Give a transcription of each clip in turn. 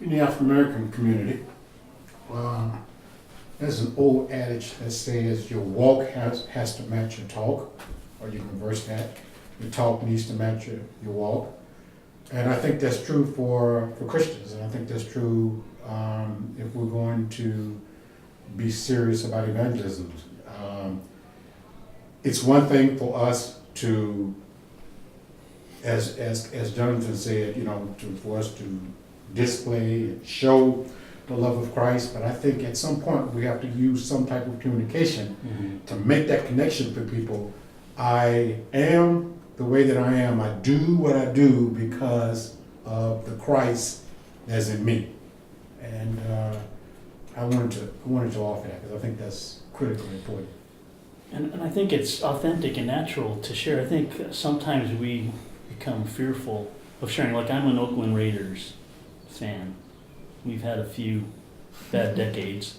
In the African American community, there's an old adage that says your walk has to match your talk, or you can reverse that. Your talk needs to match your walk. And I think that's true for Christians, and I think that's true if we're going to be serious about evangelism. It's one thing for us to, as Jonathan said, for us to display and show the love of Christ, but I think at some point we have to use some type of communication to make that connection for people. I am the way that I am. I do what I do because of the Christ that's in me, and I wanted to offer that because I think that's critically important. And I think it's authentic and natural to share. I think sometimes we become fearful of sharing. Like, I'm an Oakland Raiders fan. We've had a few bad decades,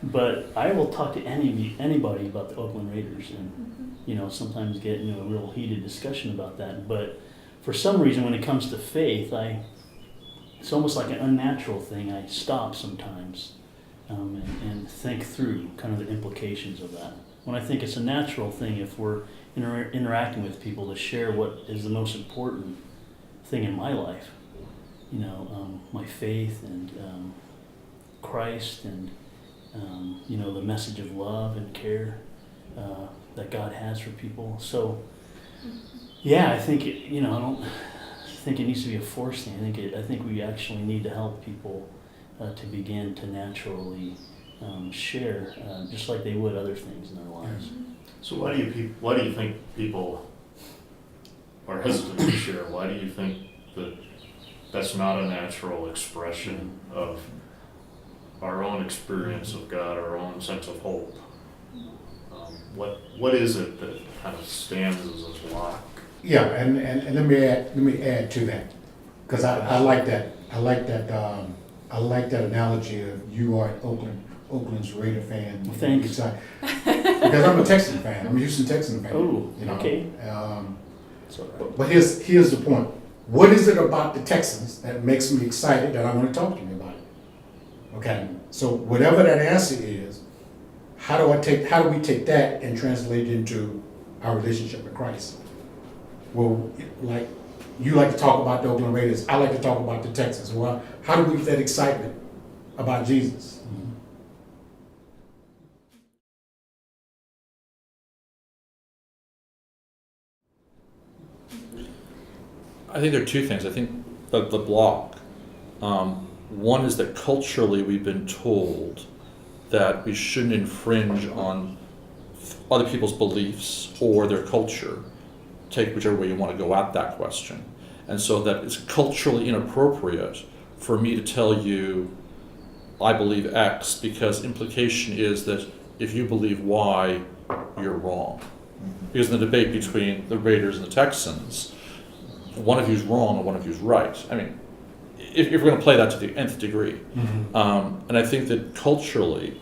but I will talk to anybody about the Oakland Raiders, and sometimes get into a real heated discussion about that. But for some reason, when it comes to faith, it's almost like an unnatural thing. I stop sometimes and think through kind of the implications of that. When I think it's a natural thing, if we're interacting with people, to share what is the most important thing in my life, my faith and Christ and the message of love and care that God has for people. So yeah, I think I don't think it needs to be a forced thing. I think we actually need to help people to begin to naturally share, just like they would other things in their lives. So why do you think people are hesitant to share? Why do you think that that's not a natural expression of our own experience of God, our own sense of hope? What is it that kind of stands as a block? Yeah, and let me add to that, because I like that. I like that analogy of you are an Oakland's Raider fan. Well, thanks. Because I'm a Texan fan. I'm a Houston Texan fan. Oh, okay. But here's the point. What is it about the Texans that makes me excited that I want to talk to you about it? Okay. So whatever that answer is, how do we take that and translate it into our relationship with Christ? Well, like you like to talk about the Oakland Raiders, I like to talk about the Texans. Well, how do we get that excitement about Jesus? I think there are two things. I think the block. One is that culturally we've been told that we shouldn't infringe on other people's beliefs or their culture. Take whichever way you want to go at that question. And so that it's culturally inappropriate for me to tell you I believe X, because implication is that if you believe Y, you're wrong. Because in the debate between the Raiders and the Texans, one of you's wrong and one of you's right. I mean, if we're going to play that to the nth degree. And I think that culturally,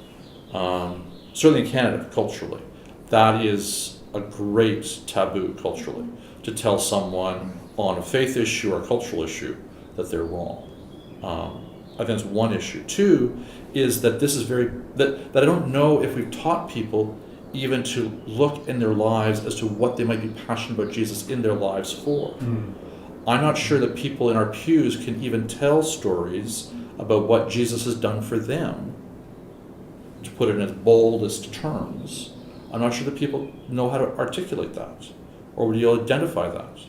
certainly in Canada, culturally, that is a great taboo culturally, to tell someone on a faith issue or a cultural issue that they're wrong. I think that's one issue. Two is that this is that I don't know if we've taught people even to look in their lives as to what they might be passionate about Jesus in their lives for. I'm not sure that people in our pews can even tell stories about what Jesus has done for them, to put it in its boldest terms. I'm not sure that people know how to articulate that, or would you identify that?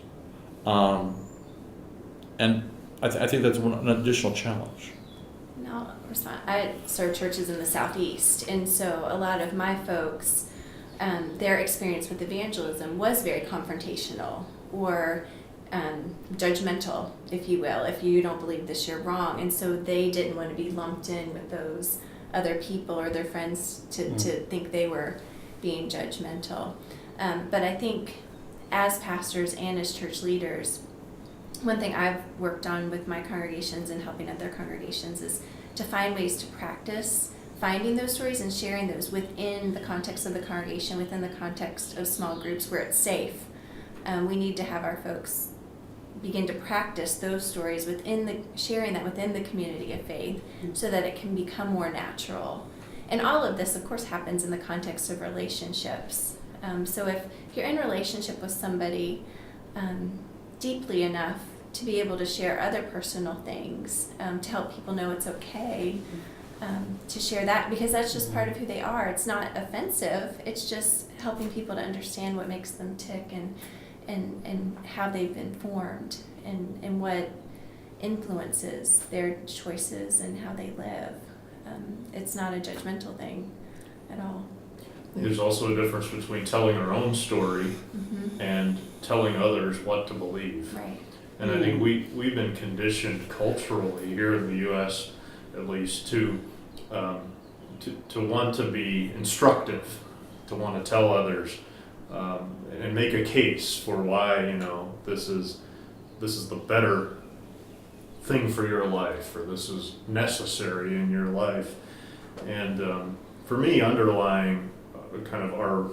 And I think that's an additional challenge. No, I serve churches in the Southeast, and so a lot of my folks, their experience with evangelism was very confrontational or judgmental, if you will. If you don't believe this, you're wrong. And so they didn't want to be lumped in with those other people or their friends to think they were being judgmental. But I think as pastors and as church leaders, one thing I've worked on with my congregations and helping other congregations is to find ways to practice finding those stories and sharing those within the context of the congregation, within the context of small groups where it's safe. We need to have our folks begin to practice those stories sharing that within the community of faith, so that it can become more natural. And all of this, of course, happens in the context of relationships. So if you're in relationship with somebody deeply enough to be able to share other personal things, to help people know it's okay to share that, because that's just part of who they are. It's not offensive. It's just helping people to understand what makes them tick and how they've been formed and what influences their choices and how they live. It's not a judgmental thing at all. There's also a difference between telling our own story and telling others what to believe. Right. And I think we've been conditioned culturally here in the U.S., at least, to want to be instructive, to want to tell others and make a case for why this is the better thing for your life, or this is necessary in your life. And for me, underlying kind of our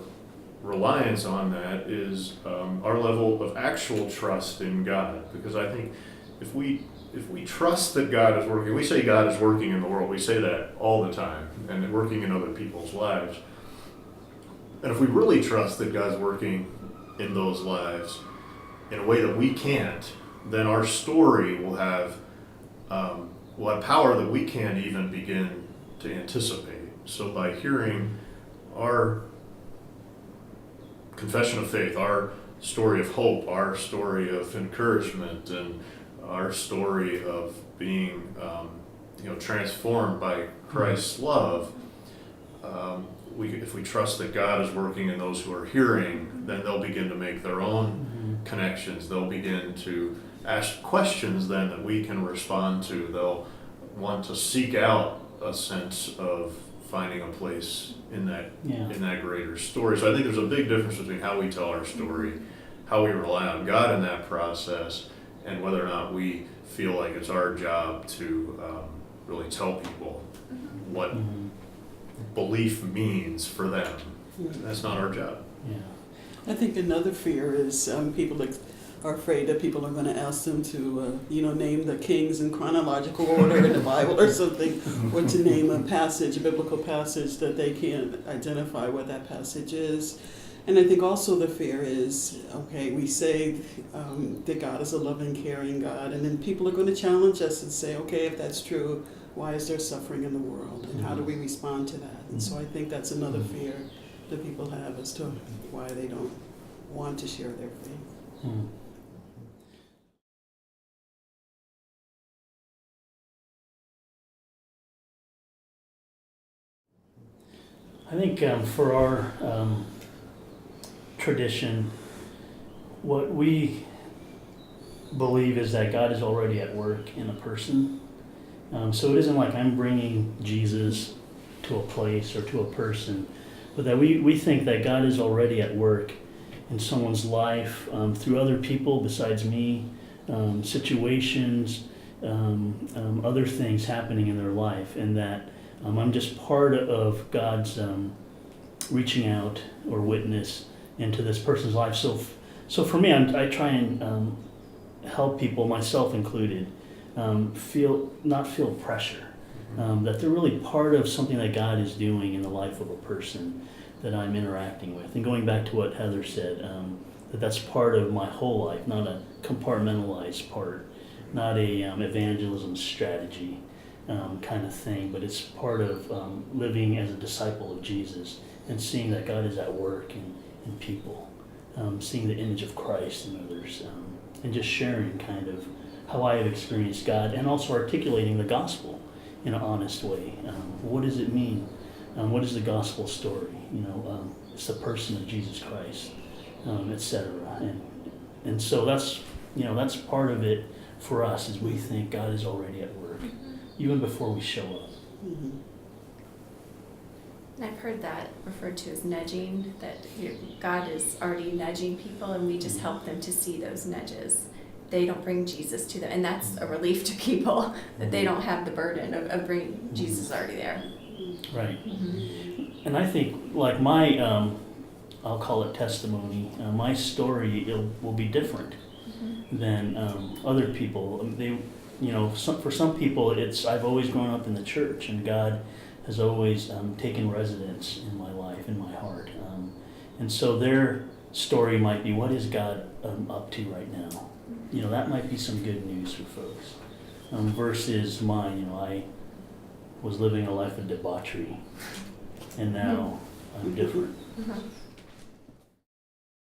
reliance on that is our level of actual trust in God. Because I think if we trust that God is working, we say God is working in the world, we say that all the time, and working in other people's lives. And if we really trust that God's working in those lives in a way that we can't, then our story will have power that we can't even begin to anticipate. So by hearing our confession of faith, our story of hope, our story of encouragement, and our story of being transformed by Christ's love, if we trust that God is working in those who are hearing, then they'll begin to make their own connections. They'll begin to ask questions then that we can respond to. They'll want to seek out a sense of finding a place in that greater story. So I think there's a big difference between how we tell our story, how we rely on God in that process, and whether or not we feel like it's our job to really tell people what belief means for them. That's not our job. I think another fear is people are afraid that people are going to ask them to, name the kings in chronological order in the Bible or something, or to name a biblical passage that they can't identify what that passage is. And I think also the fear is, we say that God is a loving, caring God, and then people are going to challenge us and say, if that's true, why is there suffering in the world, and how do we respond to that? And so I think that's another fear that people have as to why they don't want to share their faith. I think for our tradition, what we believe is that God is already at work in a person. So it isn't like I'm bringing Jesus to a place or to a person, but that we think that God is already at work in someone's life through other people besides me, situations, other things happening in their life, and that I'm just part of God's reaching out or witness into this person's life. So for me, I try and help people, myself included, not feel pressure, that they're really part of something that God is doing in the life of a person that I'm interacting with. And going back to what Heather said, that's part of my whole life, not a compartmentalized part, not a evangelism strategy kind of thing, but it's part of living as a disciple of Jesus and seeing that God is at work in people, seeing the image of Christ in others, and just sharing kind of how I have experienced God, and also articulating the gospel in an honest way. What does it mean? What is the gospel story? It's the person of Jesus Christ, etc. And so that's part of it for us, is we think God is already at work, even before we show up. And I've heard that referred to as nudging, that God is already nudging people, and we just help them to see those nudges. They don't bring Jesus to them, and that's a relief to people, that they don't have the burden of bringing Jesus already there. Right. And I think, like my, I'll call it testimony, my story will be different. than other people. They, for some people, I've always grown up in the church, and God has always taken residence in my life, in my heart. And so their story might be, what is God up to right now? That might be some good news for folks. Versus mine, I was living a life of debauchery, and now I'm different.